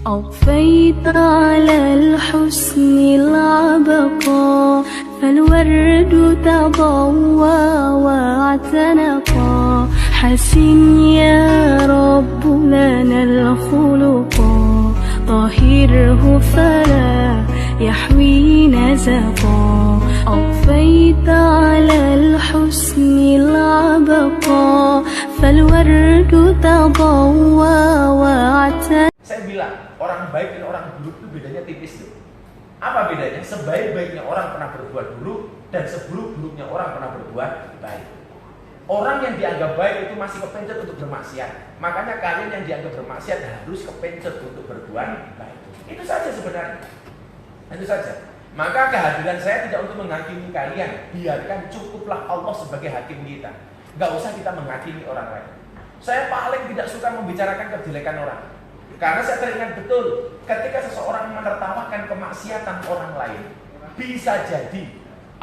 أضفيت على الحسن العبقى فالورد تضوى واعتنقا حسن يا رب لنا الخلقا طهره فلا يحوي نزقا أضفيت على الحسن العبقى فالورد تضوى واعتنقا. Saya bilang, orang baik dan orang buruk itu bedanya tipis loh. Apa bedanya? Sebaik-baiknya orang pernah berbuat buruk dan seburuk-buruknya orang pernah berbuat baik. Orang yang dianggap baik itu masih kepencet untuk bermaksiat. Makanya kalian yang dianggap bermaksiat harus kepencet untuk berbuat baik. Itu saja sebenarnya. Itu saja. Maka kehadiran saya tidak untuk menghakimi kalian. Biarkan cukuplah Allah sebagai hakim kita. Gak usah kita menghakimi orang lain. Saya paling tidak suka membicarakan kejelekan orang. Karena saya teringat betul ketika seseorang menertawakan kemaksiatan orang lain, bisa jadi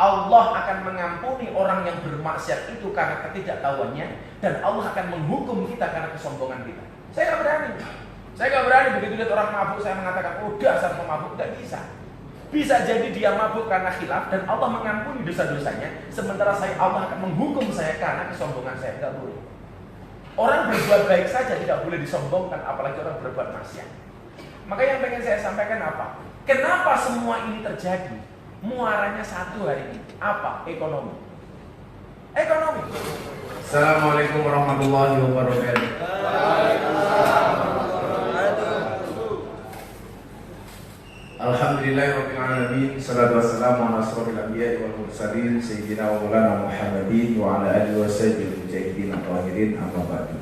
Allah akan mengampuni orang yang bermaksiat itu karena ketidaktahuannya, dan Allah akan menghukum kita karena kesombongan kita. Saya nggak berani begitu lihat orang mabuk saya mengatakan, oh dasar pemabuk. Nggak bisa. Bisa jadi dia mabuk karena khilaf dan Allah mengampuni dosa-dosanya, sementara Allah akan menghukum saya karena kesombongan saya. Nggak boleh. Orang berbuat baik saja tidak boleh disombongkan, apalagi orang berbuat maksiat. Maka yang pengen saya sampaikan apa? Kenapa semua ini terjadi? Muaranya satu hari ini. Apa? Ekonomi. Ekonomi. Assalamualaikum warahmatullahi wabarakatuh. Alhamdulillahirabbil alamin. Shallallahu wassalamu ala asrofil anbiya'i wal mursalin sayyidina wa maulana Muhammadin wa ala alihi washabihi mujahidin at-tahirin amma ba'du.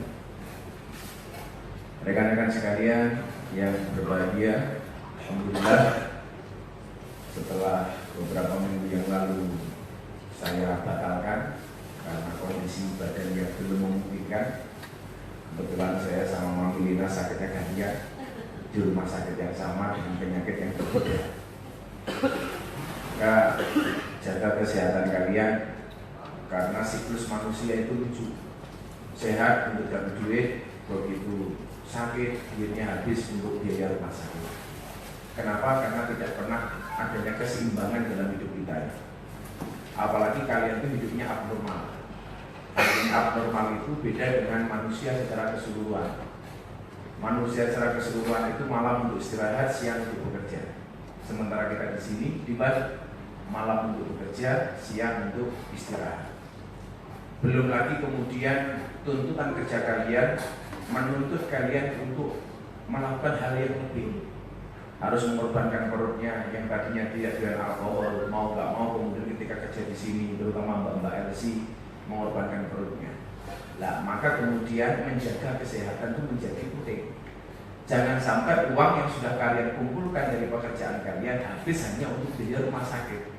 Rekan-rekan sekalian yang berbahagia, alhamdulillah setelah beberapa minggu yang lalu saya batalkan karena kondisi badan yang belum memungkinkan. Kebetulan saya sama Mami Lina sakitnya gantian di rumah sakit yang sama dengan penyakit yang berbeda. Maka jaga kesehatan kalian, karena siklus manusia itu lucu. Sehat untuk dapat duit, begitu sakit duitnya habis untuk biaya rumah sakit. Kenapa? Karena tidak pernah adanya keseimbangan dalam hidup kita. Apalagi kalian itu hidupnya abnormal. Yang abnormal itu beda dengan manusia secara keseluruhan. Manusia secara keseluruhan itu malam untuk istirahat, siang untuk bekerja. Sementara kita di sini dibalik, malam untuk bekerja, siang untuk istirahat. Belum lagi kemudian tuntutan kerja kalian menuntut kalian untuk melakukan hal yang lebih. Harus mengorbankan perutnya yang tadinya tidak dengan alkohol, mau gak mau kemudian ketika kerja di sini, terutama Mbak Elsie, mengorbankan perutnya. Nah, maka kemudian menjaga kesehatan itu menjadi penting. Jangan sampai uang yang sudah kalian kumpulkan dari pekerjaan kalian habis hanya untuk biaya rumah sakit.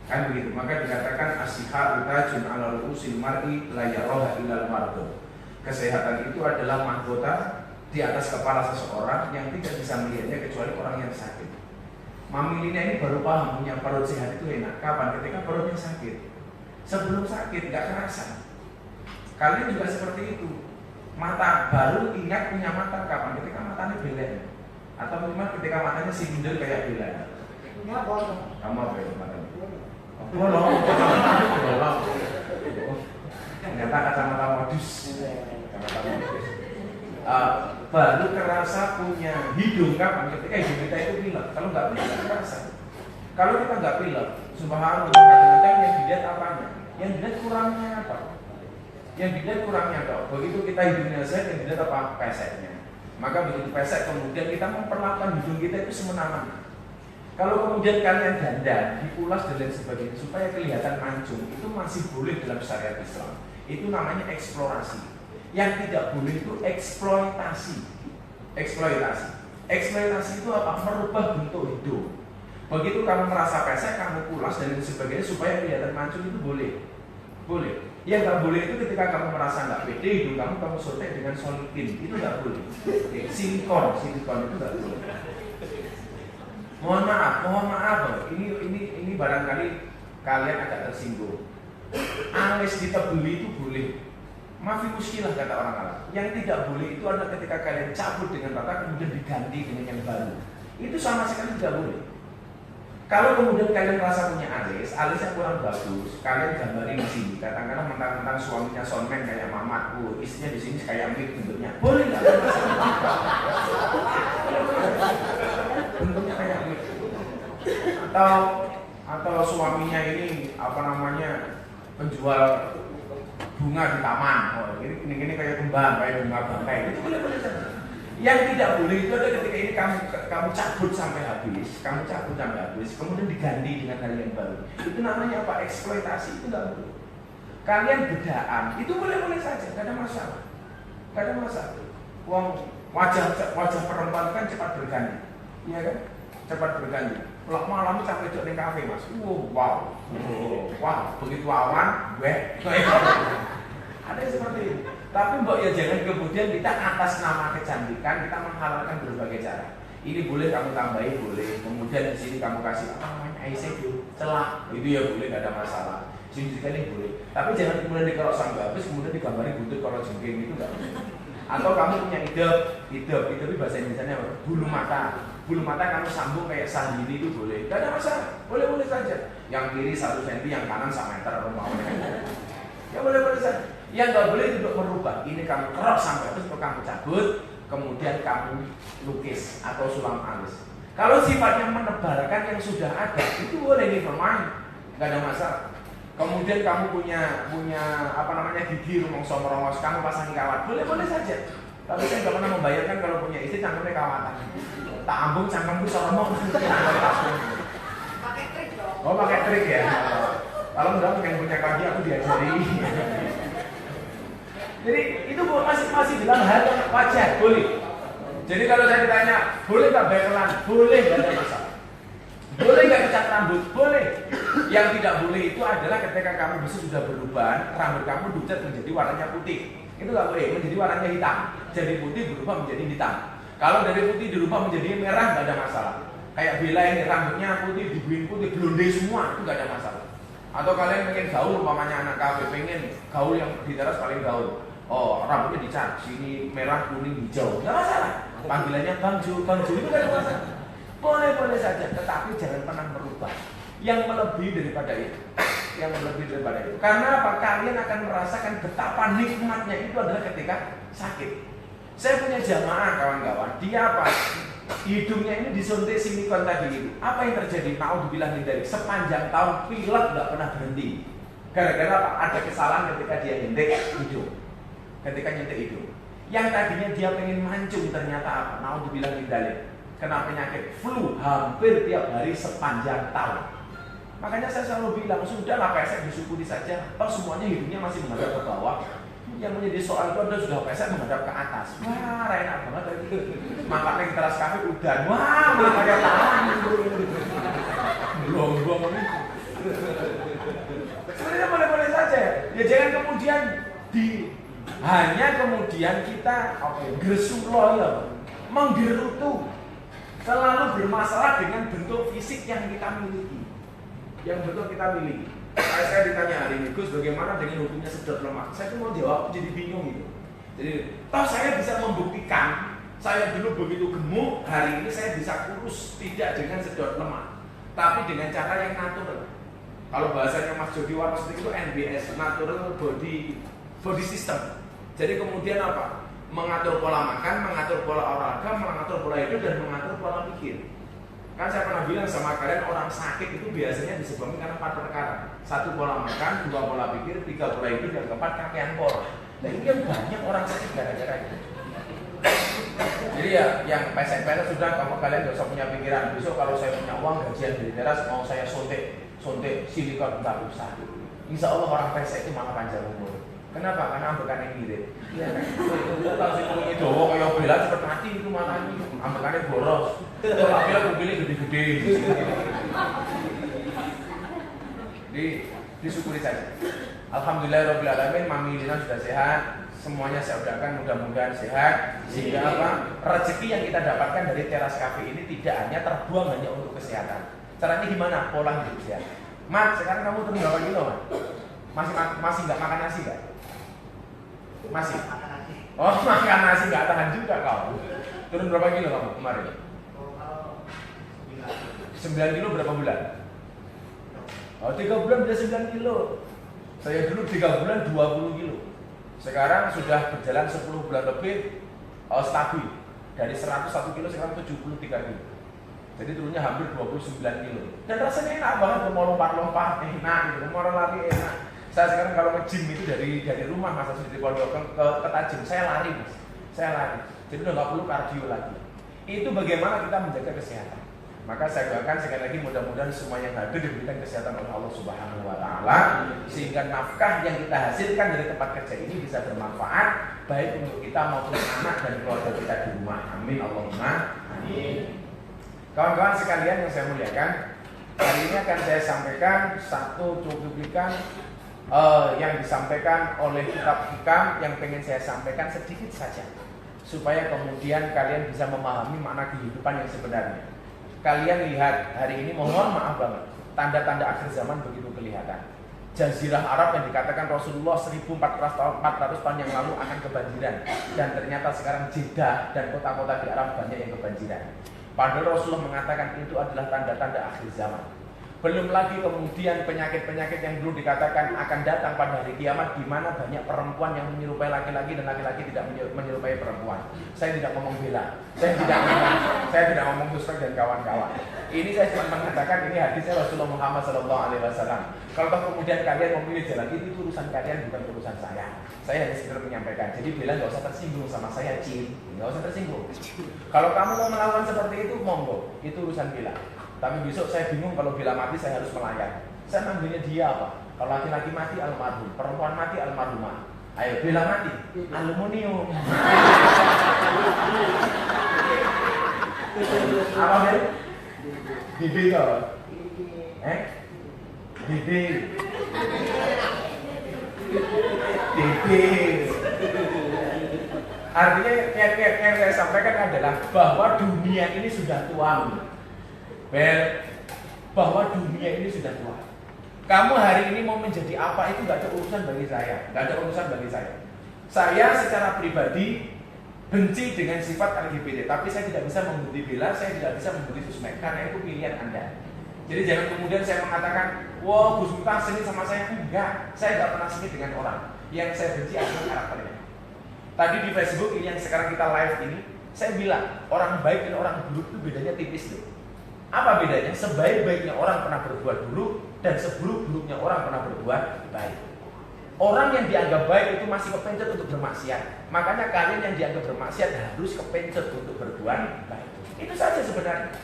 Kan begitu. Maka dikatakan as-sihhatu tajun 'ala ru'usil mar'i la yaraha illal mardu. Kesehatan itu adalah mahkota di atas kepala seseorang yang tidak bisa melihatnya kecuali orang yang sakit. Mami Lina ini baru paham punya perut sehat itu enak. Kapan? Ketika perutnya sakit. Sebelum sakit nggak kerasa. Kalian juga seperti itu. Mata baru ingat punya mata kapan? Ketika matanya belek, atau minimal ketika matanya sindel kayak belek. Kamu apa itu matanya? Bolong. Ternyata kacamata modus. Baru kerasa punya hidung kapan? Ketika hidung kita itu pilek. Kalau nggak pilek nggak kerasa. Kalau kita nggak pilek, subhanallah, kadang-kadang yang dilihat apanya? Yang dilihat kurangnya apa? Yang dilihat kurangnya toh. Begitu kita hidungnya sehat, yang dilihat apa? Peseknya. Maka begitu pesek, kemudian kita memperlakukan hidung kita itu semena-mena. Kalau kemudian kalian dandan, dipulas dan lain sebagainya supaya kelihatan mancung, itu masih boleh dalam syariat Islam. Itu namanya eksplorasi. Yang tidak boleh itu eksploitasi. Eksploitasi itu apa? Merubah bentuk hidup. Begitu kamu merasa pesek, kamu pulas dan lain sebagainya supaya kelihatan mancung, itu boleh. Boleh. Yang nggak boleh itu ketika kamu merasa nggak pede, hidung kamu sotek dengan solikin, itu nggak boleh. Silikon itu nggak boleh. Mohon maaf, ini barangkali kalian agak tersinggung. Alis ditebeli itu boleh, Mafi muskilah kata orang Arab. Yang tidak boleh itu adalah ketika kalian cabut dengan rata kemudian diganti dengan yang baru. Itu sama sekali tidak boleh. Kalau kemudian kalian merasa punya alis yang kurang bagus, kalian gambari di sini. Katakanlah mentang-mentang suaminya soundman kayak Mamat, istrinya di sini kayak Amir bentuknya. Boleh nggak? Bentuknya kayak Amir. Atau suaminya ini penjual bunga di taman. Oh, ini kayak kembang, kayak bunga bangkai. Itu boleh saja. Yang tidak boleh itu adalah ketika ini kamu cabut sampai habis, kemudian diganti dengan hal yang baru. Itu namanya apa? Eksploitasi. Itu nggak boleh. Kalian bedaan, itu boleh saja, nggak ada masalah. Wajah perempuan kan cepat berganti, iya kan? Cepat berganti. Malam sampai di kafe mas, wow, begitu awan, ada seperti itu. Tapi mbok ya jangan kemudian kita atas nama kecantikan kita menghalalkan berbagai cara. Ini boleh kamu tambahi, boleh. Kemudian di sini kamu kasih eyeshadow, celah, itu ya boleh, nggak ada masalah. Sini sekali boleh. Tapi jangan kemudian dikerok sampai habis, kemudian digambari buntut kalau jengking itu nggak boleh. Atau kamu punya itu bahasa Indonesia apa? Bulu mata kamu sambung kayak Sandini itu boleh, nggak ada masalah, boleh saja. Yang kiri 1 cm, yang kanan 1 meter rumahnya. Ya boleh saja. Yang nggak boleh itu untuk merubah. Ini kamu kerok sampai habis, kamu cabut, kemudian kamu lukis atau sulam alis. Kalau sifatnya menebalkan yang sudah ada, itu boleh nih bermain, nggak ada masalah. Kemudian kamu punya gigi rumongso merongos, kamu pasangi kawat, boleh saja. Tapi saya nggak pernah membayangkan kalau punya istri cangkemnya kawatan. Tak ambung cangkemku soromong. Pakai trik dong. Oh pakai trik ya. Kalau enggak pengen punya kaki aku diajari. Jadi itu masih bilang hal yang wajar, boleh. Jadi kalau saya ditanya, boleh nggak bekelan? Boleh, nggak ada masalah. Boleh nggak kecat rambut? Boleh. Yang tidak boleh itu adalah ketika kamu besok sudah berubah, rambut kamu dicat menjadi warnanya putih. Itu nggak boleh, menjadi warnanya hitam. Jadi putih berubah menjadi hitam. Kalau dari putih dirubah menjadi merah, nggak ada masalah. Kayak Bella ini rambutnya putih, dibuin putih, blonde semua, itu nggak ada masalah. Atau kalian pengen gaul, umpamanya anak kafe pengen gaul yang di teras paling gaul. Oh, rambutnya dicat, sini merah, kuning, hijau, nggak masalah. Panggilannya Bang Ju itu nggak ada masalah. Boleh saja, tetapi jangan pernah merubah yang melebihi daripada itu. Karena apa? Kalian akan merasakan betapa nikmatnya itu adalah ketika sakit. Saya punya jamaah kawan-kawan, dia apa? Hidungnya ini disuntik silikon tadi itu. Apa yang terjadi? Naudzubillah min dzalik. Sepanjang tahun pilek nggak pernah berhenti. Gara-gara apa? Ada kesalahan ketika dia nyentik hidung. Yang tadinya dia pengen mancung ternyata apa? Naudzubillah min dzalik. Kena penyakit flu hampir tiap hari sepanjang tahun. Makanya saya selalu bilang, sudahlah pesek disyukuri saja. Kalau semuanya hidungnya masih menghadap ke bawah. Yang menjadi soal itu adalah sudah pesek menghadap ke atas. Wah, enak banget itu. Makanya di teras kafe udan. Wah, makanya tahan. Belum. Sebenarnya boleh-boleh saja. Ya jangan kemudian hanya kemudian kita gersuloh ya, menggerutu. Selalu bermasalah dengan bentuk fisik yang kita miliki. Saya ditanya hari ini, Gus, bagaimana dengan hukumnya sedot lemak? Saya tuh mau jawab, jadi bingung gitu. Jadi, saya bisa membuktikan saya dulu begitu gemuk, hari ini saya bisa kurus tidak dengan sedot lemak, tapi dengan cara yang natural. Kalau bahasanya Mas Jody Warnosetik itu NBS, Natural Body System. Jadi kemudian apa? Mengatur pola makan, mengatur pola olahraga, mengatur pola hidup, dan mengatur pola pikir. Kan saya pernah bilang sama kalian, orang sakit itu biasanya disebabkan karena 4 perkara. 1 pola makan, 2 pola pikir, 3 pola hidup, dan 4 kakean pola. Nah ini kan banyak orang sakit gara-gara itu. Jadi ya yang pesek-pesek sudah, kalau kalian gak usah punya pikiran. Besok kalau saya punya uang gajian dari teras, mau saya suntik silikon, tak usah. Insya Allah orang pesek itu malah panjang umur. Kenapa? Karena ambekannya mirip. Iya kan? Itu langsung ngomongin dowo kayak Bella cepet mati itu matanya. Ambekannya boros. Kalau Bella kumpulnya gede-gede. Disyukuri saja. Alhamdulillah Rabbil Alamin, Mami Lina sudah sehat. Semuanya saya ucapkan mudah-mudahan sehat. Sehingga apa? Rezeki yang kita dapatkan dari teras kafe ini tidak hanya terbuang hanya untuk kesehatan. Caranya gimana? Pola hidup sehat. Mat, sekarang kamu turun berapa kilo, Mat? Masih nggak makan nasi kan? Masih? Oh, makan nasi nggak tahan juga kau. Turun berapa kilo kamu kemarin? 9 kilo berapa bulan? Oh, 3 bulan bisa 9 kilo. Saya dulu 3 bulan 20 kilo. Sekarang sudah berjalan 10 bulan lebih, stabil. Dari 101 kilo sekarang 73 kilo. Jadi turunnya hampir 29 kilo. Dan rasanya enak banget, mau lompat-lompat enak gitu, mau lari enak. Saya sekarang kalau nge-gym itu dari rumah Mas, dari pondok ke tajam, saya lari Mas. Saya lari. Jadi udah nggak perlu kardio lagi. Itu bagaimana kita menjaga kesehatan. Maka saya doakan sekali lagi mudah-mudahan semua yang hadir diberikan kesehatan oleh Allah Subhanahu wa taala sehingga nafkah yang kita hasilkan dari tempat kerja ini bisa bermanfaat baik untuk kita maupun anak dan keluarga kita di rumah. Amin Allahumma amin. Kawan-kawan sekalian yang saya muliakan, hari ini akan saya sampaikan satu cuplikan yang disampaikan oleh kitab hikam yang pengen saya sampaikan sedikit saja supaya kemudian kalian bisa memahami makna kehidupan yang sebenarnya. Kalian lihat hari ini, mohon maaf banget, tanda-tanda akhir zaman begitu kelihatan. Jazirah Arab yang dikatakan Rasulullah 1400 tahun yang lalu akan kebanjiran, dan ternyata sekarang Jeddah dan kota-kota di Arab banyak yang kebanjiran. Padahal Rasulullah mengatakan itu adalah tanda-tanda akhir zaman. Belum lagi kemudian penyakit-penyakit yang dulu dikatakan akan datang pada hari kiamat, di mana banyak perempuan yang menyerupai laki-laki dan laki-laki tidak menyerupai perempuan. Saya tidak ngomong bela, saya tidak ngomong suspek dan kawan-kawan. Ini saya cuma mengatakan ini hadisnya Rasulullah Muhammad SAW. Kalau kemudian kalian memilih jalan itu urusan kalian, bukan urusan saya. Saya hanya sekedar menyampaikan. Jadi bilang nggak usah tersinggung sama saya, Cin, nggak usah tersinggung. Kalau kamu mau melakukan seperti itu, monggo, itu urusan bila. Tapi besok saya bingung kalau bila mati saya harus melayani. Saya manggilnya dia apa? Kalau laki-laki mati almarhum, perempuan mati almarhumah. Ayo bila mati aluminium. Apa Bel? Bibi kau? Bibi. Bibi. Artinya yang saya sampaikan adalah bahwa dunia ini sudah tua. Bahwa dunia ini sudah tua. Kamu hari ini mau menjadi apa itu nggak ada urusan bagi saya, nggak ada urusan bagi saya. Saya secara pribadi benci dengan sifat LGBT, tapi saya tidak bisa memberi bela, saya tidak bisa memberi susmek karena itu pilihan Anda. Jadi jangan kemudian saya mengatakan, wah Gus Miftah sengit sama saya, enggak. Saya nggak pernah sengit dengan orang. Yang saya benci adalah karakternya. Tadi di Facebook ini yang sekarang kita live ini, saya bilang orang baik dan orang buruk itu bedanya tipis loh. Apa bedanya? Sebaik-baiknya orang pernah berbuat buruk dan seburuk-buruknya orang pernah berbuat baik. Orang yang dianggap baik itu masih kepencet untuk bermaksiat. Makanya kalian yang dianggap bermaksiat harus kepencet untuk berbuat baik. Itu saja sebenarnya.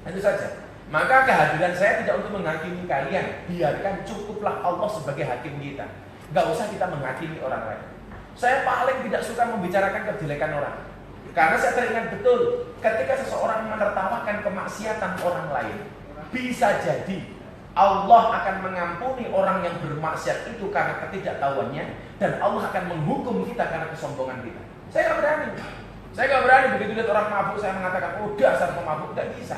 Itu saja. Maka kehadiran saya tidak untuk menghakimi kalian. Biarkan cukuplah Allah sebagai hakim kita. Gak usah kita menghakimi orang lain. Saya paling tidak suka membicarakan kejelekan orang. Karena saya teringat betul ketika seseorang menertawakan kemaksiatan orang lain, bisa jadi Allah akan mengampuni orang yang bermaksiat itu karena ketidaktahuannya, dan Allah akan menghukum kita karena kesombongan kita. Saya nggak berani. Saya nggak berani begitu lihat orang mabuk saya mengatakan, oh dasar pemabuk. Nggak bisa.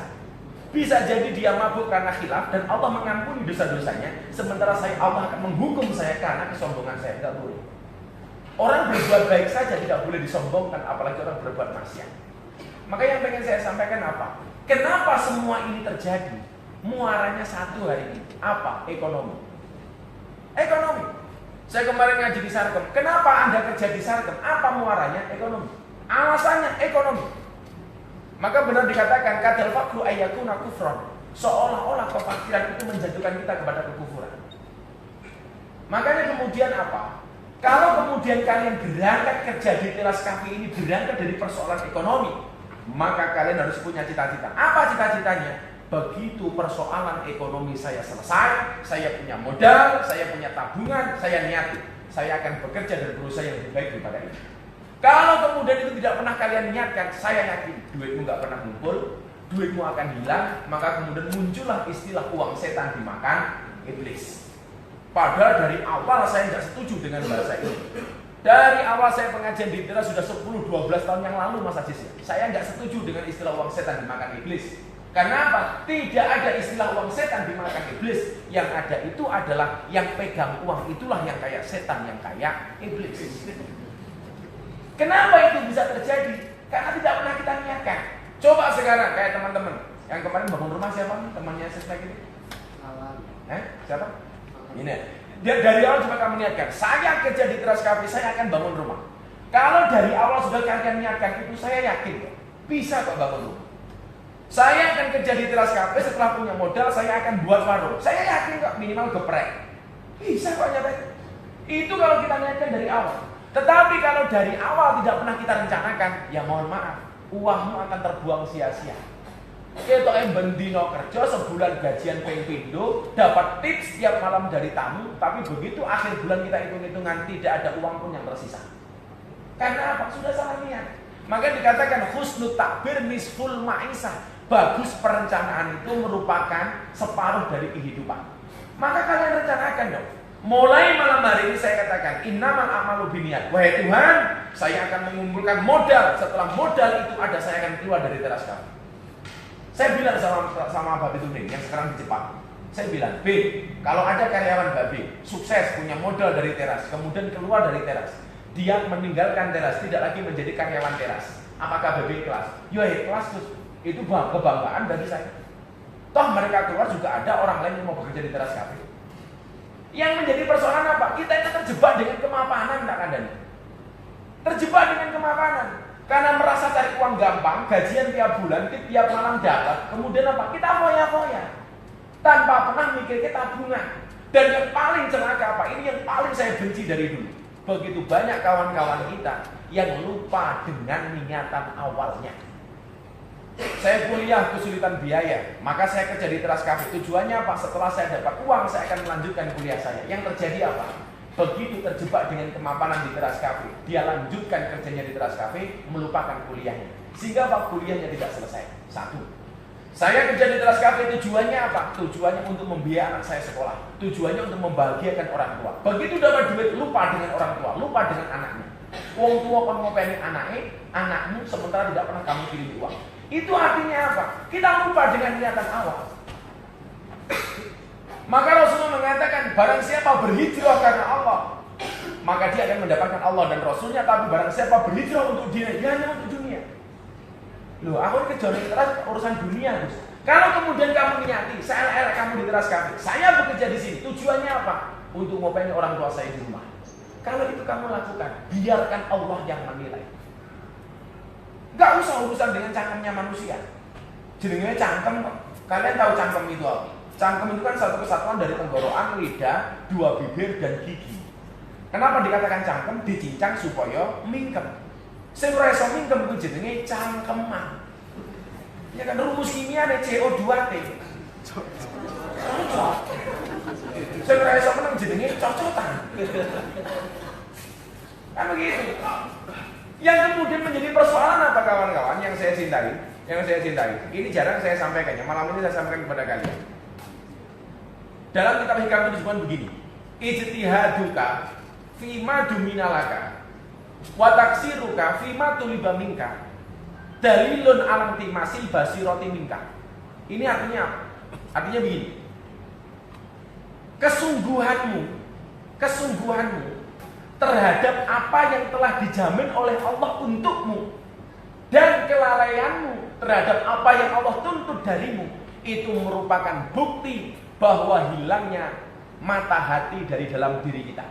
Bisa jadi dia mabuk karena khilaf dan Allah mengampuni dosa-dosanya, sementara Allah akan menghukum saya karena kesombongan saya. Nggak boleh. Orang berbuat baik saja tidak boleh disombongkan, apalagi orang berbuat maksiat. Maka yang pengen saya sampaikan apa? Kenapa semua ini terjadi? Muaranya satu hari ini. Apa? Ekonomi. Ekonomi. Saya kemarin ngaji di Sarkem. Kenapa Anda kerja di Sarkem? Apa muaranya? Ekonomi. Alasannya ekonomi. Maka benar dikatakan kadal fakru ayyakuna kufron. Seolah-olah kefakiran itu menjatuhkan kita kepada kekufuran. Makanya kemudian apa? Kalau kemudian kalian berangkat kerja di teras kafe ini berangkat dari persoalan ekonomi, maka kalian harus punya cita-cita. Apa cita-citanya? Begitu persoalan ekonomi saya selesai, saya punya modal, saya punya tabungan, saya niati, saya akan bekerja dan berusaha yang lebih baik daripada ini. Kalau kemudian itu tidak pernah kalian niatkan, saya yakin duitmu nggak pernah ngumpul, duitmu akan hilang, maka kemudian muncullah istilah uang setan dimakan iblis. Padahal dari awal saya tidak setuju dengan bahasa ini. Dari awal saya pengajian di Tira sudah 10-12 tahun yang lalu Mas Ajis ya. Saya nggak setuju dengan istilah uang setan dimakan iblis. Karena apa? Tidak ada istilah uang setan dimakan iblis. Yang ada itu adalah yang pegang uang itulah yang kayak setan, yang kayak iblis. Kenapa itu bisa terjadi? Karena tidak pernah kita niatkan. Coba sekarang kayak teman-teman yang kemarin bangun rumah, siapa nih temannya Sesnek ini? Siapa? Ini. Dari awal coba kamu niatkan, saya kerja di Teras Cafe, saya akan bangun rumah. Kalau dari awal sudah kalian niatkan itu, saya yakin bisa kok bangun rumah. Saya akan kerja di Teras Cafe, setelah punya modal saya akan buat warung. Saya yakin kok minimal geprek. Bisa kok nyata. Itu kalau kita niatkan dari awal. Tetapi kalau dari awal tidak pernah kita rencanakan, ya mohon maaf, uangmu akan terbuang sia-sia. Kita bendino kerja sebulan gajian ping-pindo, dapat tips setiap malam dari tamu, tapi begitu akhir bulan kita hitung-hitungan tidak ada uang pun yang tersisa. Karena apa? Sudah salah niat. Maka dikatakan husnul takbir nisful ma'isah. Bagus perencanaan itu merupakan separuh dari kehidupan. Maka kalian rencanakan dong. Mulai malam hari ini saya katakan innamal a'malu binniyat. Wahai Tuhan, saya akan mengumpulkan modal. Setelah modal itu ada, saya akan keluar dari Teras Cafe. Saya bilang sama Babe Tuning yang sekarang di Jepang. Saya bilang, B, kalau ada karyawan Babe sukses punya modal dari Teras, kemudian keluar dari Teras, dia meninggalkan Teras, tidak lagi menjadi karyawan Teras, apakah Babe ikhlas? Ya ikhlas, Gus. Itu kebanggaan bagi saya. Toh mereka keluar juga ada orang lain yang mau bekerja di Teras Cafe. Yang menjadi persoalan apa? Kita itu terjebak dengan kemapanan, tak kadang. Terjebak dengan kemapanan. Karena merasa cari uang gampang, gajian tiap bulan, tiap malam dapat. Kemudian apa? Kita foya-foya. Tanpa pernah mikir tabungan. Dan yang paling celaka apa? Ini yang paling saya benci dari dulu. Begitu banyak kawan-kawan kita yang lupa dengan niatan awalnya. Saya kuliah kesulitan biaya, maka saya kerja di Teras Cafe. Tujuannya apa? Setelah saya dapat uang, saya akan melanjutkan kuliah saya. Yang terjadi apa? Begitu terjebak dengan kemapanan di Teras Cafe, dia lanjutkan kerjanya di Teras Cafe, melupakan kuliahnya. Sehingga apa? Kuliahnya tidak selesai. Satu. Saya kerja di Teras Cafe, tujuannya apa? Tujuannya untuk membiayai anak saya sekolah. Tujuannya untuk membahagiakan orang tua. Begitu dapat duit, lupa dengan orang tua, lupa dengan anaknya. Wong tua kan ngopeni anakmu sementara tidak pernah kamu kirim uang. Itu artinya apa? Kita lupa dengan niatan awal. Maka Rasulullah mengatakan, barang siapa berhijrah karena Allah, maka dia akan mendapatkan Allah dan Rasulnya. Tapi barang siapa berhijrah untuk dunia, dia hanya untuk dunia. Loh, aku kejar Teras urusan dunia, Gus. Kalau kemudian kamu niati, saya elek kamu di Teras Cafe, saya bekerja di sini, tujuannya apa? Untuk ngopeni orang tua saya di rumah. Kalau itu kamu lakukan, biarkan Allah yang menilai. Gak usah urusan dengan cangkemnya manusia. Jenenge cangkem. Kalian tahu cangkem itu apa? Cangkem itu kan satu kesatuan dari tenggorokan, lidah, dua bibir dan gigi. Kenapa dikatakan cangkem? Dicincang supaya mingkem. Sing ora iso mingkem ku jenenge cangkeman. Ya kan rumus kimia nih CO2T. Cocok. Sing ora iso meneng jenenge cocotan. Kan begitu. Yang kemudian menjadi persoalan apa kawan-kawan yang saya cintai? Yang saya cintai. Ini jarang saya sampaikannya. Malam ini saya sampaikan kepada kalian. Dalam kitab Hikam itu disebutkan begini. Ijtihaduka fima duminalaka wa taksiruka fima tuliba minka dalilun alam timasil basiroti minka. Ini artinya apa? Artinya begini. Kesungguhanmu terhadap apa yang telah dijamin oleh Allah untukmu dan kelalaianmu terhadap apa yang Allah tuntut darimu itu merupakan bukti bahwa hilangnya mata hati dari dalam diri kita.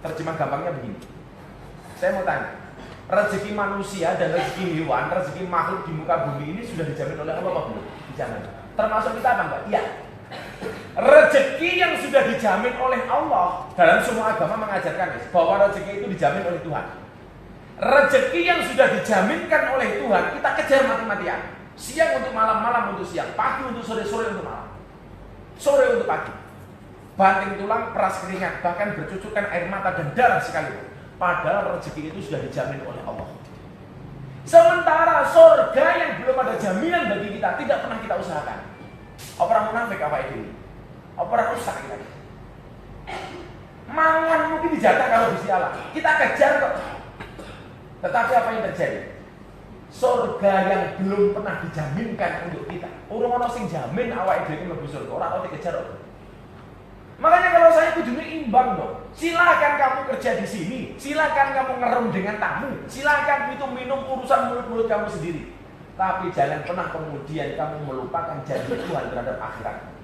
Terjemah gampangnya begini. Saya mau tanya, rezeki manusia dan rezeki hewan, rezeki makhluk di muka bumi ini sudah dijamin oleh Allah apa belum? Dijamin. Termasuk kita apa enggak? Iya. Rezeki yang sudah dijamin oleh Allah, dalam semua agama mengajarkan bahwa rezeki itu dijamin oleh Tuhan. Rezeki yang sudah dijaminkan oleh Tuhan, kita kejar mati-matian. Siang untuk malam, malam untuk siang, pagi untuk sore, sore untuk malam, sore untuk pagi. Banting tulang, peras keringat, bahkan bercucurkan air mata dan darah sekalipun. Padahal rezeki itu sudah dijamin oleh Allah. Sementara surga yang belum ada jaminan bagi kita, tidak pernah kita usahakan. Orang munafik apa itu? Orang rusak kita. Mangan mungkin dijatah kalau Gusti Allah. Kita kejar kok. Tetapi apa yang terjadi? Surga yang belum pernah dijaminkan untuk kita. Orang sing jamin awake dhewe mlebu surga, ora tau dikejar. Makanya kalau saya kudunya imbang dong. Silakan kamu kerja di sini, silakan kamu ngerem dengan tamu, silakan itu minum urusan mulut-mulut kamu sendiri. Tapi jangan pernah kemudian kamu melupakan janji Tuhan terhadap akhirat.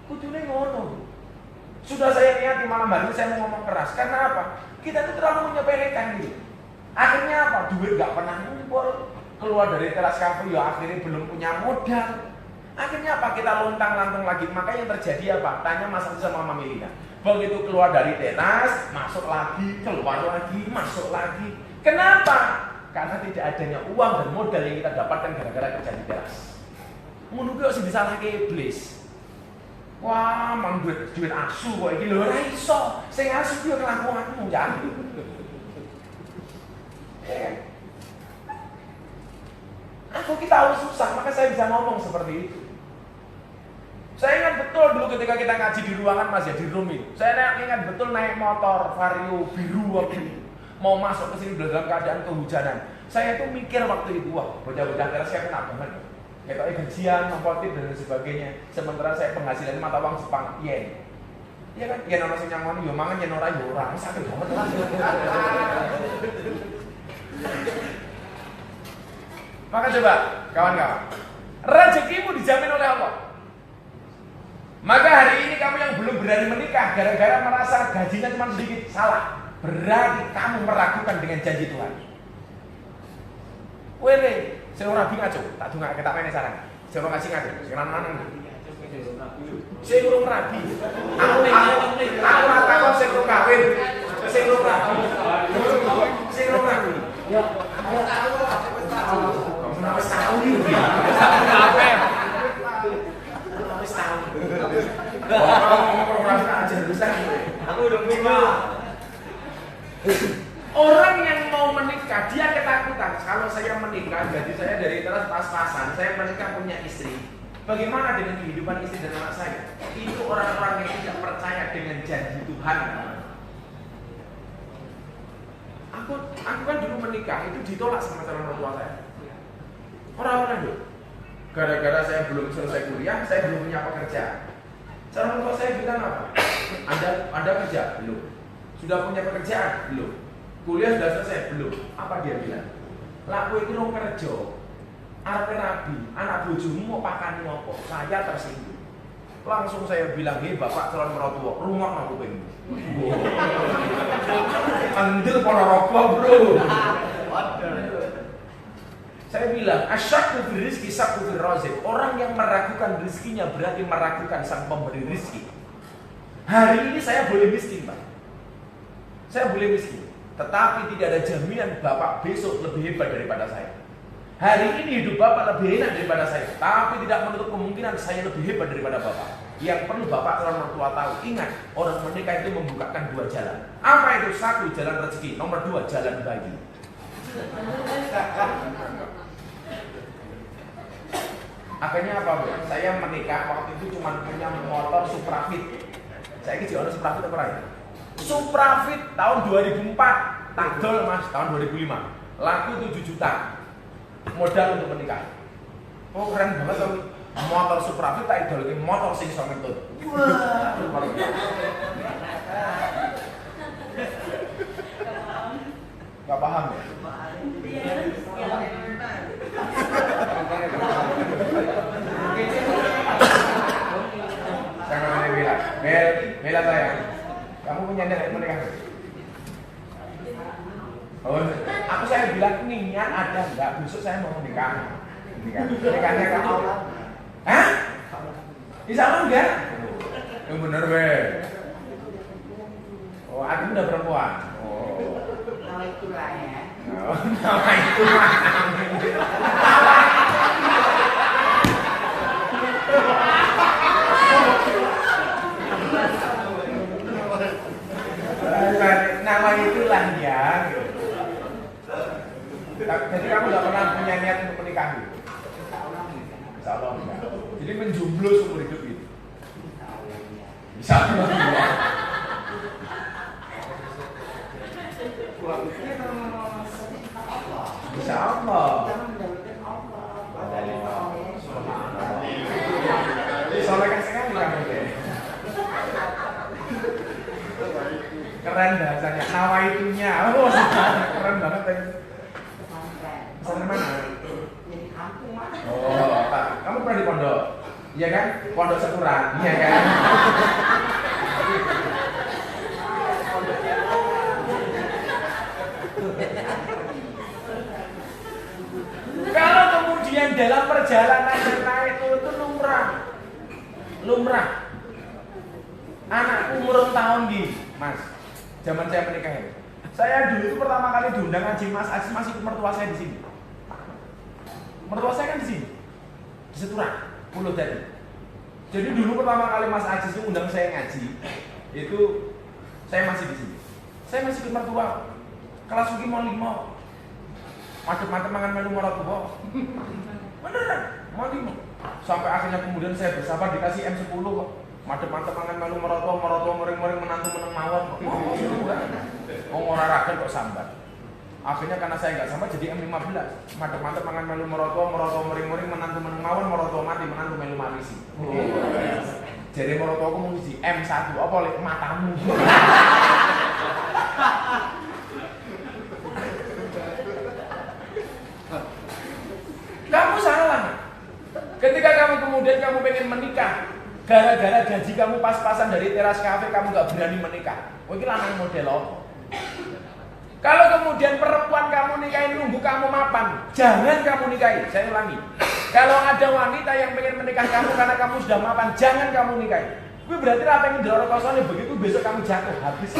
Kudunya ngono. Sudah saya lihat di malam hari ini saya mau ngomong keras. Karena apa? Kita itu terlalu menyepelekan gitu. Akhirnya apa? Duit gak pernah ngumpul. Keluar dari teras kafe ya akhirnya belum punya modal. Akhirnya apa? Kita lontang-lantung lagi. Maka yang terjadi apa? Tanya Mas Adi sama Mama Melina. Begitu keluar dari teras, masuk lagi, keluar lagi, masuk lagi. Kenapa? Karena tidak adanya uang dan modal yang kita dapatkan gara-gara kerja di teras. Menunggu sih disalahke iblis. Wah, mang duit asu kok iki lho ora iso. Sing asu yo kelakuanmu ya. Aku kita tahu susah, maka saya bisa ngomong seperti itu. Saya ingat betul dulu ketika kita ngaji di ruangan Mas ya, di room itu. Saya ingat betul naik motor Vario biru waktu itu. Mau masuk ke sini dalam keadaan kehujanan. Saya tuh mikir waktu itu, wah bocah-bocah teras kayak kena banget. Kayak gajian, mempotit dan sebagainya. Sementara saya penghasilan mata uang Jepang, yen. Iya kan, yen ana sing nyangoni yo mangan yen ora yo ora, sakit banget lah. Maka coba, kawan-kawan, rezekimu dijamin oleh Allah. Maka hari ini kamu yang belum berani menikah gara-gara merasa gajinya cuma sedikit, salah. Berarti kamu meragukan dengan janji Tuhan. Wene, saya ora rabi ngaco, tak dungak ketak mene sarang. Saya ora ngaji ngaco, sing lanang. Saya urung rabi. Aku ora takon sing urung kawin. Sing urung rabi. Sing urung rabi. Ya. Kamu wis tau iki. Kabeh. Wis tau. Ora aja rusak. Aku udah pindah. Orang yang mau menikah, dia ketakutan. Kalau saya menikah, gaji saya dari teras pas-pasan, saya menikah punya istri. Bagaimana dengan kehidupan istri dan anak saya? Itu orang-orang yang tidak percaya dengan janji Tuhan. Aku kan dulu menikah, itu ditolak sama calon mertua saya. Orang-orang itu, gara-gara saya belum selesai kuliah, saya belum punya pekerjaan. Calon mertua saya bilang apa? Anda kerja? Belum. Sudah punya pekerjaan? Belum. Kuliah sudah selesai? Belum. Apa dia bilang? Lah kowe iki rong kerja. Arep rabi, anak bojomu mau pakani apa? Saya tersinggung. Langsung saya bilang, "Hei Bapak calon mertua, rungokno kuping." Andel para rokok, Bro. Saya bilang, "Asyakku fil rizki sakku fil razik." Orang yang meragukan rezekinya berarti meragukan sang pemberi rezeki. Hari ini saya boleh miskin, Pak. Saya boleh miskin. Tetapi tidak ada jaminan Bapak besok lebih hebat daripada saya. Hari ini hidup Bapak lebih enak daripada saya, tapi tidak menutup kemungkinan saya lebih hebat daripada Bapak. Yang perlu Bapak calon mertua tahu, ingat, orang menikah itu membukakan dua jalan. Apa itu? Satu, jalan rezeki. Nomor dua, jalan bayi. Akhirnya apa, Bu? Saya menikah waktu itu cuma punya motor Suprafit. Saya ini orang Suprafit apa ya? Suprafit tahun 2004, takdol Mas, tahun 2005. Laku 7 juta. Modal untuk menikah. Oh keren banget tuh. Motor Suprafit tak idol motor sing iso ngentut. Wah, gak paham ya? Saya namanya Bella sayang. Kamu punya niat menikah? Oh, aku saya bilang niat ada enggak? Besok saya mau menikah. Nikahnya kamu? Hah? Insya Allah enggak? Yang bener weh. Oh, aku udah perempuan. Oh. Nama itulah ya. Oh, nama itu mah. Nama itulah ya. Jadi kamu gak pernah punya niat untuk menikah gitu? Insya Allah enggak. Jadi menjomblo seumur hidup gitu. Insya Allah enggak. Insya Allah. Solehkan sekali kamu deh. keren bahasanya. Nawaitunya. Oh, keren banget tadi. Pesantren mana? Jadi kampung mah. Oh, apa? Kamu pernah di pondok? Iya kan? Pondok Sekuran. Iya kan? Kalau kemudian dalam perjalanan yang naik itu lumrah. Anakku umur tahun gini, Mas. Zaman saya menikah ya. Saya dulu itu pertama kali diundang ngaji Mas Aziz masih mertua saya di sini. Mertua saya kan di sini, di Seturang, Pulau Dadi. Jadi dulu pertama kali Mas Aziz itu undang saya ngaji, itu saya masih di sini. Saya masih di mertua, kelas ugi mau 5. Macam-macam mangan melu mertua. Beneran, mau 5. Sampai akhirnya kemudian saya bersabar dikasih M10 kok. Macam-macam mangan melu mertua mering-mering menantu meneng mawon. Oh, ora ragen kok sambat. Akhirnya karena saya nggak sambat jadi M15. Macam-macam mangan melu mertua mering-mering menantu meneng mawon, mertua mati menantu melu marisi. Jadi mertuaku mau di M1 apa lek matamu. Kamu salah. Ketika kamu kemudian pengen menikah, gara-gara gaji kamu pas-pasan dari teras kafe, kamu gak berani menikah. Ini lanang model apa? Kalau kemudian perempuan kamu nikahin nunggu kamu mapan, jangan kamu nikahi. Saya ulangi. Kalau ada wanita yang pengen menikah kamu karena kamu sudah mapan, jangan kamu nikahi. Ini berarti apa yang dorong kosongnya begitu besok kamu jatuh habis.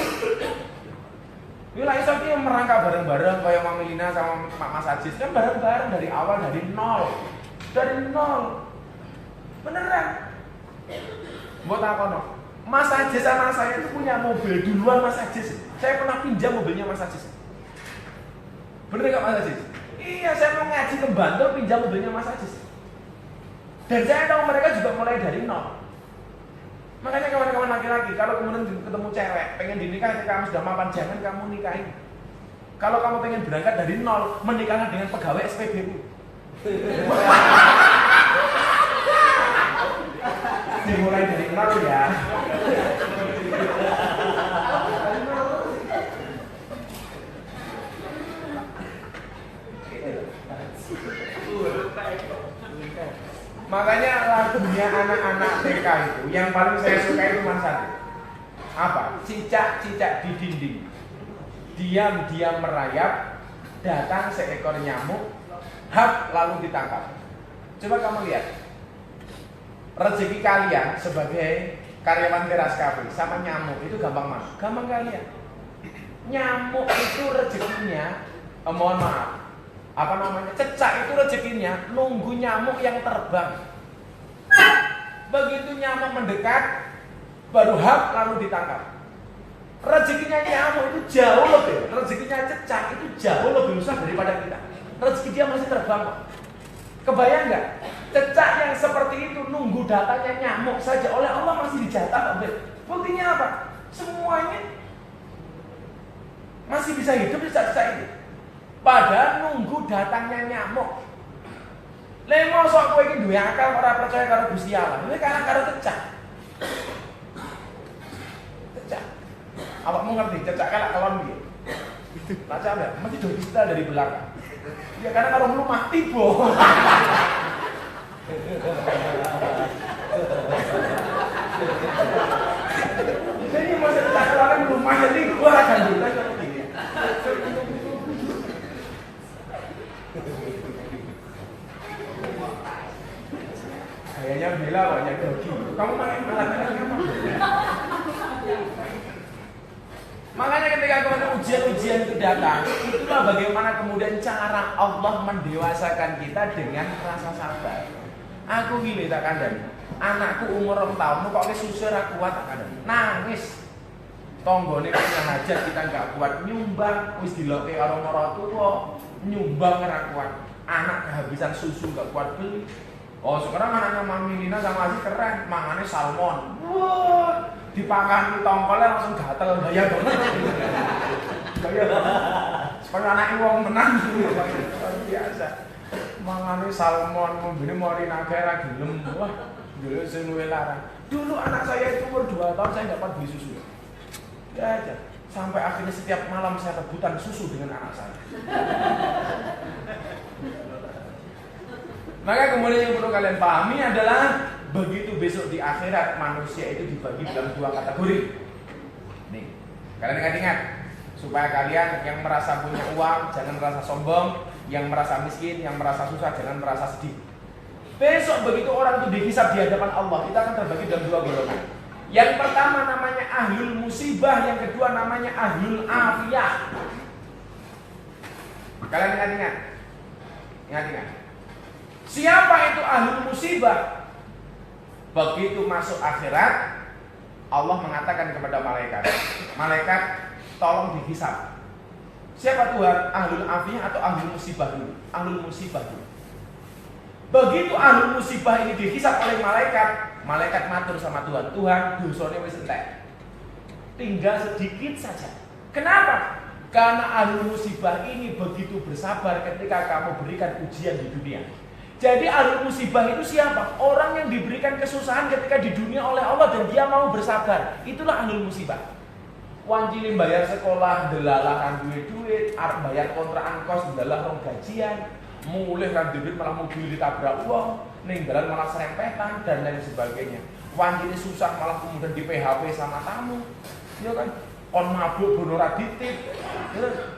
Ini lah iso ki merangkak bareng-bareng kayak Mama Lina sama Mas Aziz kan bareng-bareng dari awal dari nol. Beneran. Buat apa no? Mas Aziz sama saya itu punya mobil duluan Mas Aziz. Saya pernah pinjam mobilnya Mas Aziz. Bener gak Mas Aziz? Iya, saya mau ngaji ke Bantul pinjam mobilnya Mas Aziz. Dan saya tahu mereka juga mulai dari nol. Makanya kawan-kawan laki-laki, kalau kemudian ketemu cewek, pengen dinikah ketika kamu sudah mapan, jangan kamu nikahin. Kalau kamu pengen berangkat dari nol, menikahlah dengan pegawai SPBU. Dimulai dari nol ya. Makanya lagunya anak-anak TK itu yang paling saya suka itu cuma satu. Apa? Cicak-cicak di dinding. Diam-diam merayap, datang seekor nyamuk, hap lalu ditangkap. Coba kamu lihat. Rezeki kalian sebagai karyawan teras kafe sama nyamuk itu gampang mana? Gampang kalian. Nyamuk itu rezekinya, mohon maaf. Apa namanya? Cecak itu rezekinya nunggu nyamuk yang terbang. Begitu nyamuk mendekat, baru hap lalu ditangkap. Rezekinya nyamuk itu jauh lebih, rezekinya cecak itu jauh lebih besar daripada kita. Rezeki dia masih terbang kok. Kebayang nggak? Cecak yang seperti itu nunggu datanya nyamuk saja oleh Allah masih dijatah. Buktinya apa? Semuanya masih bisa hidup cecak-cecak itu. Padahal nunggu datangnya nyamuk. Lemo sok kowe iki duwe akal ora percaya karo Gusti Allah. Kuwi karena karo cecak. Cecak. Awakmu ngerti cecak kalak kelon iki. Baca enggak? Mesti do pistol dari belakang. Ya karena karo mlumah tiba. Jadi masa cecak kelon mlumah jadi gua akan dutan. Kayaknya Bella banyak doki. Kamu main belakang apa? Makanya ketika kemudian ujian-ujian itu datang, itulah bagaimana kemudian cara Allah mendewasakan kita dengan rasa sabar. Aku gile tak kandani. Anakku umur 2 tahun, kok susah ra kuat tak kandani. Nangis. Tonggone punya hajat kita nggak kuat nyumbang, wis diloke karo maratuwa, nyumbang ra kuat. Anak kehabisan susu nggak kuat beli. Oh sekarang anaknya Mami Lina sama Aziz keren, mangannya salmon. Wah, dipakan tongkolnya langsung gatel, gaya banget. Gaya banget. Seperti anaknya wong menang, luar biasa. Mangannya salmon, mobilnya mau rinagara gelem. Wah, gelem sing luwe larang. Dulu anak saya itu umur 2 tahun saya dapat beli susu. Ya aja. Sampai akhirnya setiap malam saya rebutan susu dengan anak saya. Maka kemudian yang perlu kalian pahami adalah begitu besok di akhirat manusia itu dibagi dalam dua kategori. Nih, kalian ingat-ingat supaya kalian yang merasa punya uang jangan merasa sombong, yang merasa miskin, yang merasa susah jangan merasa sedih. Besok begitu orang itu dihisab di hadapan Allah, kita akan terbagi dalam dua golongan. Yang pertama namanya ahlul musibah, yang kedua namanya ahlul afiyah. Kalian ingat-ingat. Ingat-ingat. Siapa itu ahlul musibah? Begitu masuk akhirat, Allah mengatakan kepada malaikat, malaikat tolong dihisab. Siapa Tuhan? Ahlul afiyah atau ahlul musibah dulu? Ahlul musibah dulu. Begitu ahlul musibah ini dihisab oleh malaikat, malaikat matur sama Tuhan, Tuhan dosanya wis entek, tinggal sedikit saja. Kenapa? Karena ahlul musibah ini begitu bersabar ketika kamu berikan ujian di dunia. Jadi ahlul musibah itu siapa? Orang yang diberikan kesusahan ketika di dunia oleh Allah dan dia mau bersabar. Itulah ahlul musibah. Wancine bayar sekolah, delalakan duit, arep bayar kontrakan kos, delalah rong gajian, mulih kan duit malah mobil ditabrak uang, ning dalan malah serempetan dan lain sebagainya. Wancine susah malah kemudian di PHP sama tamu. Ya kan? Kon mabuk bono ora ditip.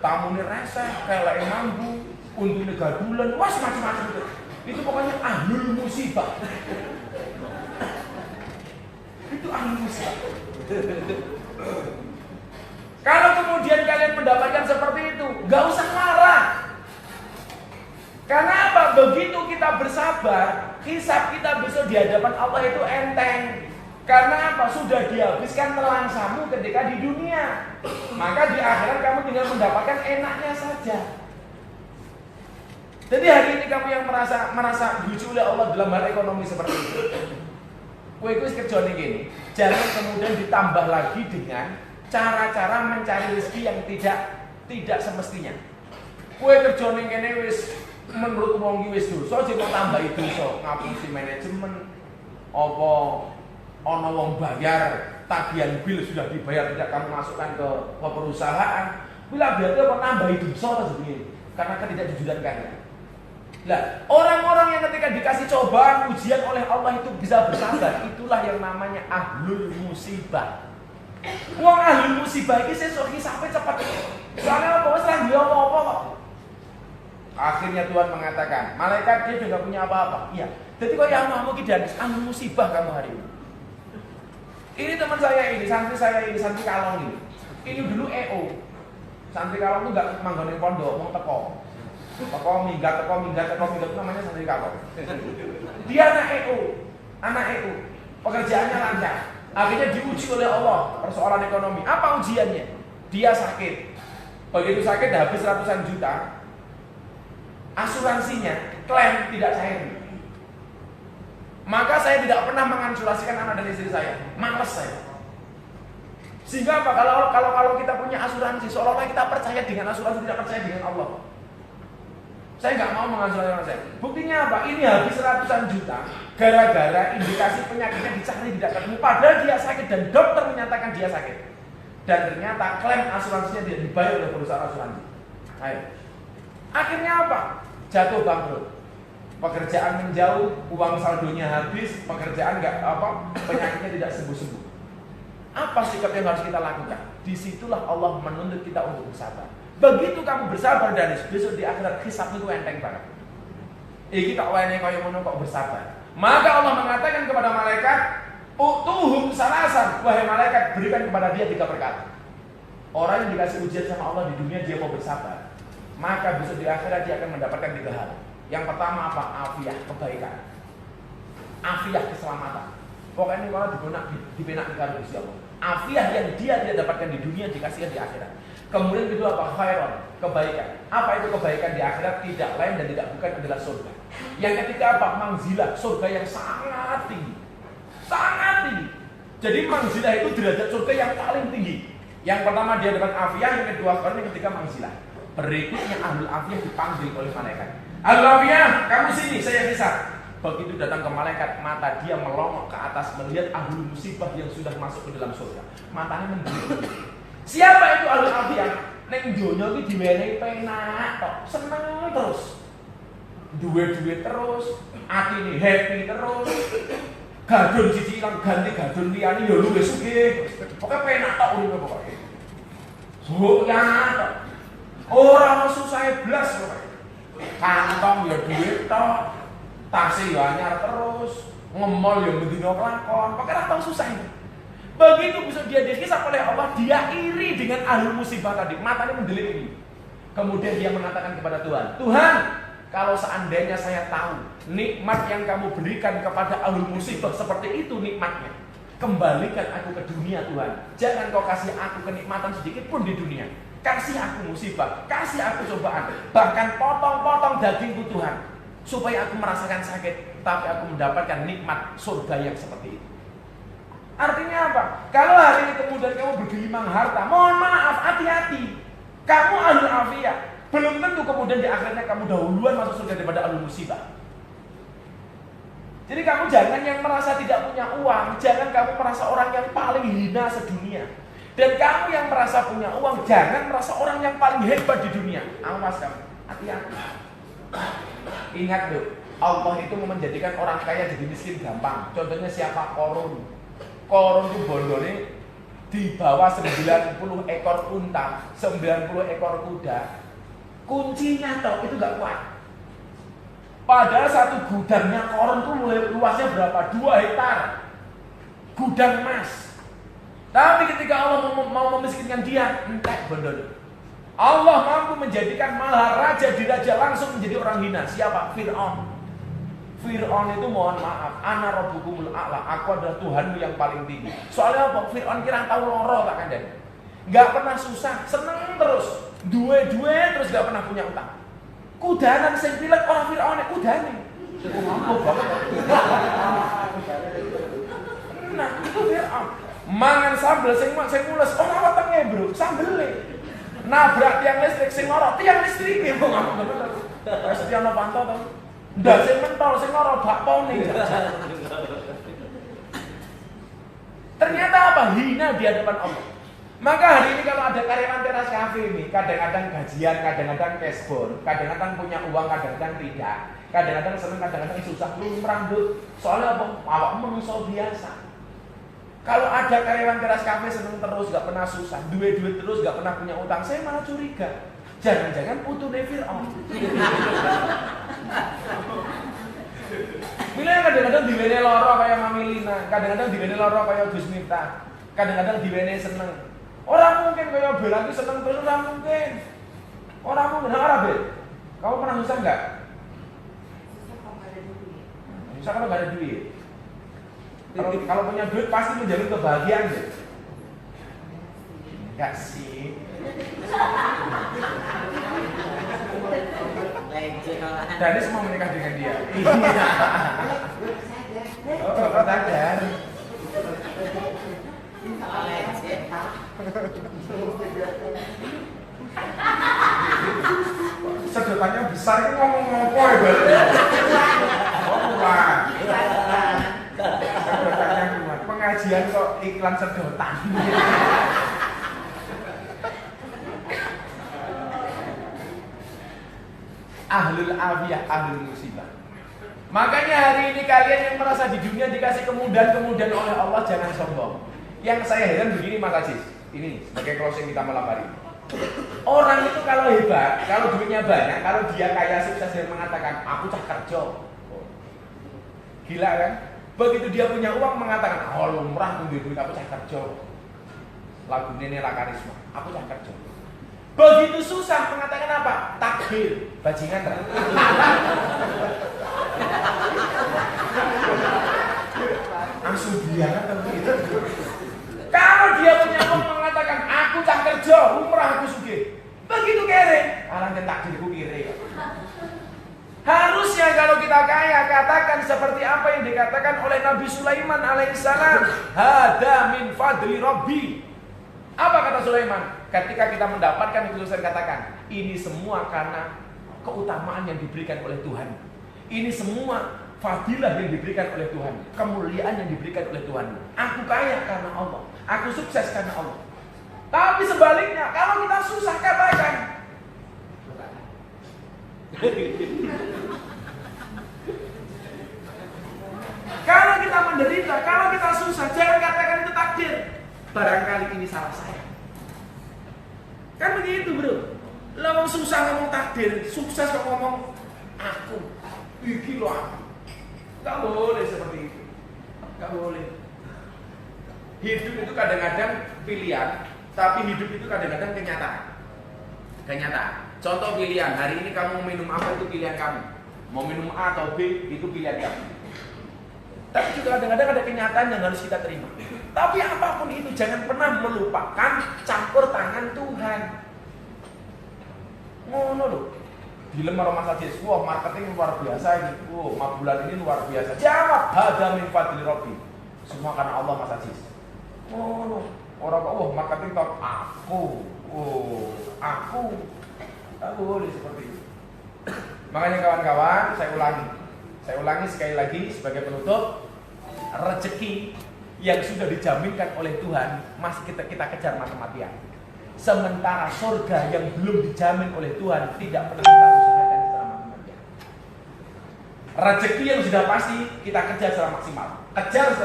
Tamune reseh, keleke mambu, untune gadulan, wes macam-macam itu. Itu pokoknya ahlul musibah. Itu ahlul musibah. Kalau kemudian kalian mendapatkan seperti itu, gak usah marah. Karena apa? Begitu kita bersabar, hisab kita besok di hadapan Allah itu enteng. Karena apa? Sudah dihabiskan telangsamu ketika di dunia. Maka di akhirat kamu tinggal mendapatkan enaknya saja. Jadi hari ini kamu yang merasa diuji oleh Allah dalam hal ekonomi seperti itu, kowe wis kerjane gini, jangan kemudian ditambah lagi dengan cara-cara mencari rezeki yang tidak semestinya. Kowe kerjane kene wis menurut wong iki wis dosa, aja kok tambahi dosa, ngapusi manajemen apa ana wong bayar tagihan bil sudah dibayar tidak kamu masukkan ke perusahaan. Bila berarti apa nambahi dosa ta jenenge? Karena ketidakjujuran kalian. Nah, orang-orang yang ketika dikasih cobaan, ujian oleh Allah itu bisa bersabar, itulah yang namanya ahlul musibah. Wong ahlul musibah ini sesuk hisabe cepet. Soalnya apa wis ra duwe apa-apa kok. Akhirnya Tuhan mengatakan, malaikat dia juga punya apa-apa. Iya. Jadi kok yang mau ki dan ahlul musibah kamu hari ini. Ini teman saya ini, santri kalong ini. Ini dulu EO. Santri kalong itu enggak manggone pondok, wong teko. Teko minggat itu namanya santri kalong. Dia anak EO. Pekerjaannya lancar. Akhirnya diuji oleh Allah persoalan ekonomi. Apa ujiannya? Dia sakit. Begitu sakit habis ratusan juta. Asuransinya klaim tidak cair. Maka saya tidak pernah mengansulasikan anak dan istri saya. Males saya. Sehingga apa? Kalau kita punya asuransi, seolah-olah kita percaya dengan asuransi, tidak percaya dengan Allah. Saya nggak mau mengansulasikan anak saya. Buktinya apa? Ini habis ratusan juta gara-gara indikasi penyakitnya dicari tidak ketemu. Padahal dia sakit dan dokter menyatakan dia sakit. Dan ternyata klaim asuransinya tidak dibayar oleh perusahaan asuransi. Ayo. Akhirnya apa? Jatuh bangkrut. Pekerjaan menjauh, uang saldonya habis, pekerjaan penyakitnya tidak sembuh-sembuh. Apa sikap yang harus kita lakukan? Disitulah Allah menuntut kita untuk bersabar. Begitu kamu bersabar dan besok di akhirat hisab itu enteng banget. Iki tak wene kaya ngono kok bersabar. Maka Allah mengatakan kepada malaikat, "Utuhum salasan." Wahai malaikat, berikan kepada dia 3 perkara. Orang yang dikasih ujian sama Allah di dunia dia mau bersabar, maka besok di akhirat dia akan mendapatkan 3 hal. Yang pertama apa? Afiah, kebaikan. Afiah, keselamatan. Pokoknya kalau dipenak di karo Gusti Allah. Afiah yang dia tidak dapatkan di dunia dikasihkan di akhirat. Kemudian kedua apa? Khairon, kebaikan. Apa itu kebaikan di akhirat? Tidak lain dan tidak bukan adalah surga. Yang ketiga apa? Manzilah, surga yang sangat tinggi. Sangat tinggi. Jadi manzilah itu derajat surga yang paling tinggi. Yang pertama dia dapat afiah, yang kedua khairon, yang ketiga manzilah. Berikutnya ahlul afiyah dipanggil oleh malaikat. Ahlul afiyah, kamu sini, saya hisab. Begitu datang ke malaikat, mata dia melongok ke atas melihat ahlul musibah yang sudah masuk ke dalam surga. Matanya mendelik. Siapa itu ahlul afiyah? Neng donya iki diwenehi penak tok, seneng terus. Duwe-duwe terus, atine happy terus. Gadun siji ilang ganti gadun liyane ya luwih sugih. Pokoke penak tok uripe pokoke. Sukyana tok. Ora ono susahe blas pokoke. Kantong ya duit tok. Tase ya anyar terus, ngemol ya mendino kelakon. Pokoke ora tau susah itu. Begitu bisa dia dikisah oleh Allah, dia iri dengan ahlul musibah tadi. Matanya mendelik ini. Kemudian dia mengatakan kepada Tuhan, Tuhan, kalau seandainya saya tahu nikmat yang kamu berikan kepada ahlul musibah seperti itu nikmatnya, kembalikan aku ke dunia Tuhan. Jangan kau kasih aku kenikmatan sedikit pun di dunia. Kasih aku musibah, kasih aku cobaan, bahkan potong-potong dagingku Tuhan, supaya aku merasakan sakit, tapi aku mendapatkan nikmat surga yang seperti itu. Artinya apa? Kalau hari ini kemudian kamu bergelimang harta, mohon maaf, hati-hati. Kamu ahlul afiyah, belum tentu kemudian di akhirnya kamu dahuluan masuk surga daripada ahlul musibah. Jadi kamu jangan yang merasa tidak punya uang, jangan kamu merasa orang yang paling hina sedunia. Dan kamu yang merasa punya uang, jangan merasa orang yang paling hebat di dunia. Awas kamu, hati-hati. Ingat loh, Allah itu menjadikan orang kaya jadi miskin gampang. Contohnya siapa? Korun. Korun itu bondone di bawah 90 ekor unta, 90 ekor kuda. Kuncinya toh itu gak kuat. Padahal satu gudangnya Korun itu mulai luasnya berapa? 2 hektar. Gudang emas. Tapi ketika Allah mau memiskinkan dia, entek bondone. Allah mampu menjadikan maharaja diraja langsung menjadi orang hina. Siapa? Fir'aun. Fir'aun itu mohon maaf, ana rabbukumul a'la, aku adalah Tuhanmu yang paling tinggi. Soalnya apa? Fir'aun kira tahu loro tak kandhani. Enggak pernah susah, seneng terus. Duwe-duwe terus enggak pernah punya utang. Kudanan sing pilek orang Fir'aun kudane. Mampu banget. Nah, itu Fir'aun. Mangan sambel sing mules ora wetenge, Bro. Sambele. Nabrak tiang listrik sing ora, tiang listrik iki kok ngomong bener. Wis Setia Novanto to. Ndak sing mentol sing ora bakpone. Ternyata apa? Hina di hadapan Allah. Maka hari ini kalau ada karyawan teras kafe ini, kadang-kadang gajian, kadang-kadang cashbon, kadang-kadang punya uang, kadang-kadang tidak, kadang-kadang seneng, kadang-kadang susah, lumrah dud. Soalnya apa? Awak manusia biasa. Kalau ada karyawan teras kafe seneng terus, gak pernah susah, duit-duit terus, gak pernah punya utang, saya malah curiga. Jangan-jangan putune Fir'aun. Milih kadang-kadang diwene loro kayak Mami Lina, kadang-kadang diwene loro kayak Gus Miftah, kadang-kadang diwene seneng. Orang mungkin kayak Bella itu seneng terus, orang mungkin. Orang mungkin, nah Bel, kamu pernah susah nggak? Susah kalau nggak ada duit. Kalau punya duit pasti menjamin kebahagiaan deh. Enggak sih. Danis mau menikah dengan dia. Iya. Oh, sadar. Sedotannya besar itu ngomong ngopo ya, Bel? Oh, bukan. Sedotannya kuat. Pengajian kok iklan sedotan. Ahlul afiyah, ahlul musibah. Makanya hari ini kalian yang merasa di dunia dikasih kemudahan-kemudahan oleh Allah, jangan sombong. Yang saya heran begini Mas Aziz, ini sebagai closing kita malam hari. Orang itu kalau hebat, kalau duitnya banyak, kalau dia kaya sukses dia mengatakan aku cah kerja. Gila kan? Begitu dia punya uang mengatakan, oh lumrah tuh duit aku cah kerja. Lagu Nene La Karisma, aku cah kerja. Begitu susah mengatakan apa? Takbir, bajingan kan? Langsung biangan kan gitu. Kalau dia punya uang mengatakan aku cah kerja, umrah aku sugih. Begitu kere, alang takdirku kere. Harusnya kalau kita kaya katakan seperti apa yang dikatakan oleh Nabi Sulaiman alaihissalam, hada min fadli rabbi. Apa kata Sulaiman? Ketika kita mendapatkan itu saya katakan, ini semua karena keutamaan yang diberikan oleh Tuhan. Ini semua fadilah yang diberikan oleh Tuhan, kemuliaan yang diberikan oleh Tuhan. Aku kaya karena Allah, aku sukses karena Allah. Tapi sebaliknya, kalau kita susah katakan. Kalau kita menderita, kalau kita susah, jangan katakan itu takdir. Barangkali ini salah saya. Kan begitu bro. Lo susah ngomong takdir, sukses kok ngomong aku. Iki lo aku. Gak boleh seperti itu. Gak boleh. Hidup itu kadang-kadang pilihan, tapi hidup itu kadang-kadang kenyataan. Kenyataan. Contoh pilihan, hari ini kamu mau minum apa itu pilihan kamu. Mau minum A atau B itu pilihan kamu. Tapi juga kadang-kadang ada kenyataan yang harus kita terima. Tapi apapun itu jangan pernah melupakan campur tangan Tuhan. Ngono loh. Dilem karo Mas Ajis, wah marketing luar biasa ini. Wah, bulan ini luar biasa. Jawab, hada min fadli rabbi. Semua karena Allah Mas Ajis. Ngono. Orang kok wah marketing top aku. Aku. Tak boleh seperti itu. Makanya kawan-kawan, saya ulangi sekali lagi sebagai penutup, rezeki yang sudah dijaminkan oleh Tuhan masih kita kejar mati-matian. Sementara surga yang belum dijamin oleh Tuhan tidak pernah kita usahakan secara mati-matian. Rezeki yang sudah pasti kita kejar secara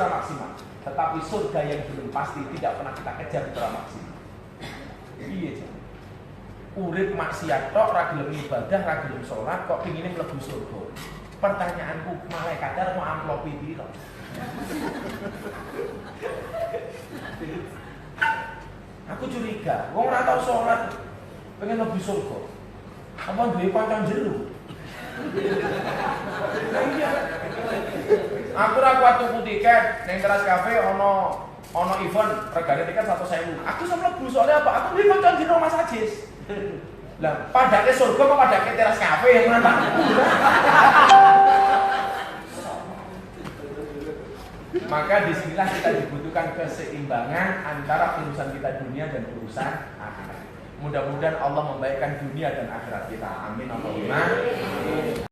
maksimal, tetapi surga yang belum pasti tidak pernah kita kejar secara maksimal. Iya. Urip maksiat tok, ra gelem ibadah, ra gelem salat, kok pengine mlebu surga. Pertanyaanku, malaikat mau amplopi piro? Aku curiga, wong ora tau salat pengen mlebu surga. Apa duwe kancan jero? Iya. Aku ora kuat tuku tiket ning Teras Cafe ono event regane tiket 100.000. Aku iso mlebu soalnya apa? Aku duwe kancan jero Mas Ajis. Lah, padake surga kok padake Teras Cafe yang mana? Maka disinilah kita dibutuhkan keseimbangan antara urusan kita dunia dan urusan akhirat. Mudah-mudahan Allah membaikkan dunia dan akhirat kita. Amin. Allahumma.